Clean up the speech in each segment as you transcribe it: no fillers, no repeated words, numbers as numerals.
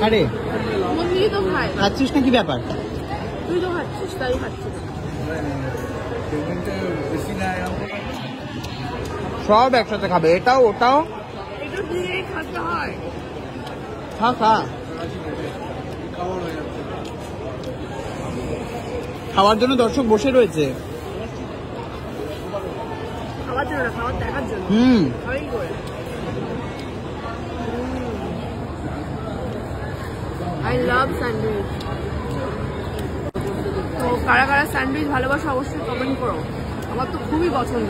আরে মুন্নি তো খায় না। খাচ্ছিস না কি ব্যাপার? তুই তো খাচ্ছিস, তাই খাচ্ছিস। সব একসাথে খাবে, এটাও ওটাও। এটা দিয়ে খাতে হয়। খা খা, খাওয়ার জন্য দর্শক বসে রয়েছে। খাওয়ার জন্য না, খাওয়ার দেখার জন্য। খাওয়াই করে। I love sandwich. তো কারা কারা স্যান্ডউইচ ভালোবাসো অবশ্যই কমেন্ট করো। আমার তো খুবই পছন্দ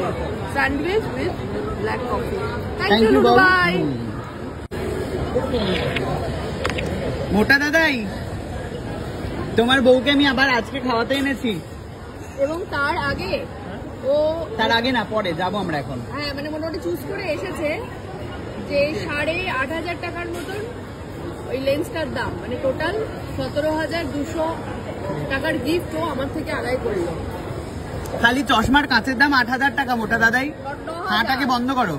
sandwich with black coffee. Thank you bye. মোটা দাদাই, তোমার বউকে আমি আবার আজকে খাওয়াতে এনেছি। এবং তার আগে ও, তার আগে না, পরে যাবো আমরা এখন। হ্যাঁ মানে মোটামুটি চুজ করে এসেছে যে 8,500 টাকার মতন ওই লেন্সটার দাম, মানে টোটাল 17,200 টাকার গিফট ও আমার থেকে আদায় করলো। খালি চশমার কাঁচের দাম 8,000 টাকা মোটা দাদাই। হাঁটাকে বন্ধ করো।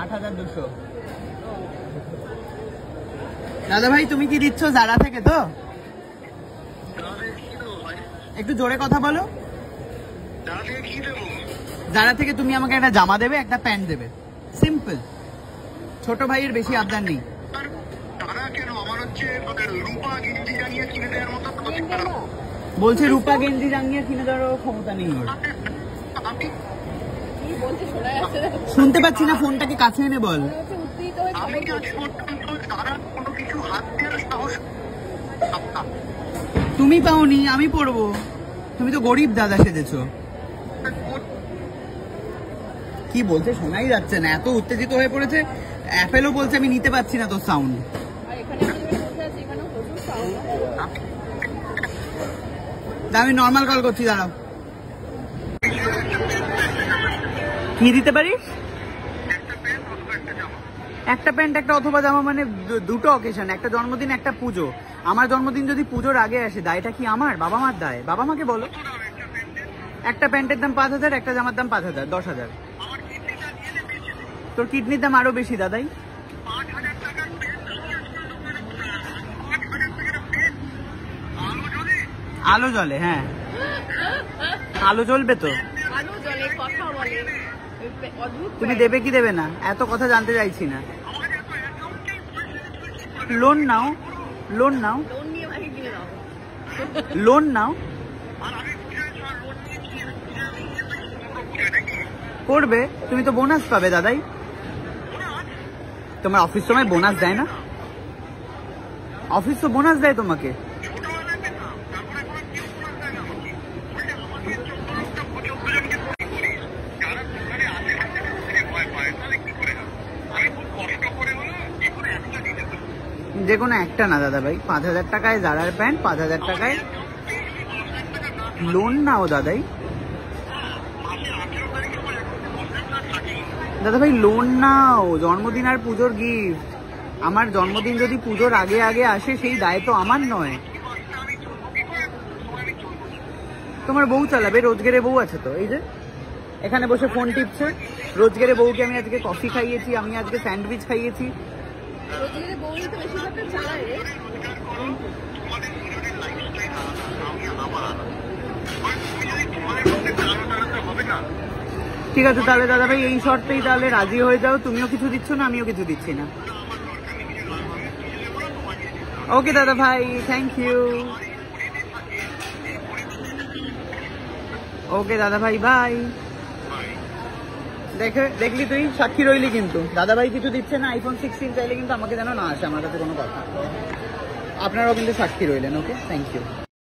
8,200। দাদা ভাই তুমি কি দিচ্ছ? জারা থেকে তো? একটু জোরে কথা বলো। জারা থেকে তুমি আমাকে একটা জামা দেবে, একটা প্যান্ট দেবে, সিম্পল। ছোট ভাইয়ের বেশি আবদার নেই। বলছে রূপা গেঞ্জি জাঙ্গিয়া কিনে দেওয়ার ক্ষমতা নেই ওর। শুনতে পাচ্ছি না, ফোনটাকে কাছে এনে বল। তুমি পাওনি, আমি পড়বো। তুমি তো গরিব দাদা সেজেছো। কি বলছে শোনাই যাচ্ছে না, এত উত্তেজিত হয়ে পড়েছে। অ্যাপেলও বলছে আমি নিতে পারছি না তোর সাউন্ড। আমি নর্মাল কল করছি, দাঁড়াও। কি দিতে পারিস? একটা প্যান্ট একটা অথবা জামা, মানে দুটো অকেশন, একটা জন্মদিন একটা পুজো। আমার জন্মদিন যদি পুজোর আগে আসে, দায়টা কি আমার? বাবা মার দায়। বাবা মাকে বলো। একটা প্যান্টের দাম 5,000, একটা জামার দাম 5,000, 10,000। তোর কিডনির দাম আরো বেশি দাদাই। আলো জ্বলে, হ্যাঁ আলো জ্বলবে তো। তুমি দেবে কি দেবে না এত কথা জানতে চাইছি না। লোন নাও, লোন নাও, লোন নাও। করবে, তুমি তো বোনাস পাবে দাদাই। তোমার অফিস সময় বোনাস দেয় না? অফিস তো বোনাস দেয় তোমাকে। যে কোনো একটা না দাদা ভাই। 5,000 টাকায় জারার প্যান্ট, 5,000 টাকায় লোন নাও দাদাই। দাদা ভাই লোন নাও, জন্মদিন আর পুজোর গিফট। আমার জন্মদিন যদি পুজোর আগে আগে আসে, সেই দায় তো আমার নয়। তোমার বউ চালাবে, রোজগারে বউ আছে তো। এই যে এখানে বসে ফোন টিপছে, রোজগারে বউকে আমি আজকে কফি খাইয়েছি, আমি আজকে স্যান্ডউইচ খাইয়েছি। ঠিক আছে তাহলে দাদা ভাই, এই শর্তেই তাহলে রাজি হয়ে যাও। তুমিও কিছু দিচ্ছ না, আমিও কিছু দিচ্ছি না। ওকে দাদা ভাই, থ্যাংক ইউ। ওকে দাদা ভাই, বাই। দেখলি তুই সাক্ষী রইলি, কিন্তু দাদা ভাই কিছু দিচ্ছে না। iPhone 16 চাইলে কিন্তু আমাকে যেন না আসে, আমার কাছে কোনো কথা। আপনারাও কিন্তু সাক্ষী রইলেন। ওকে, থ্যাংক ইউ।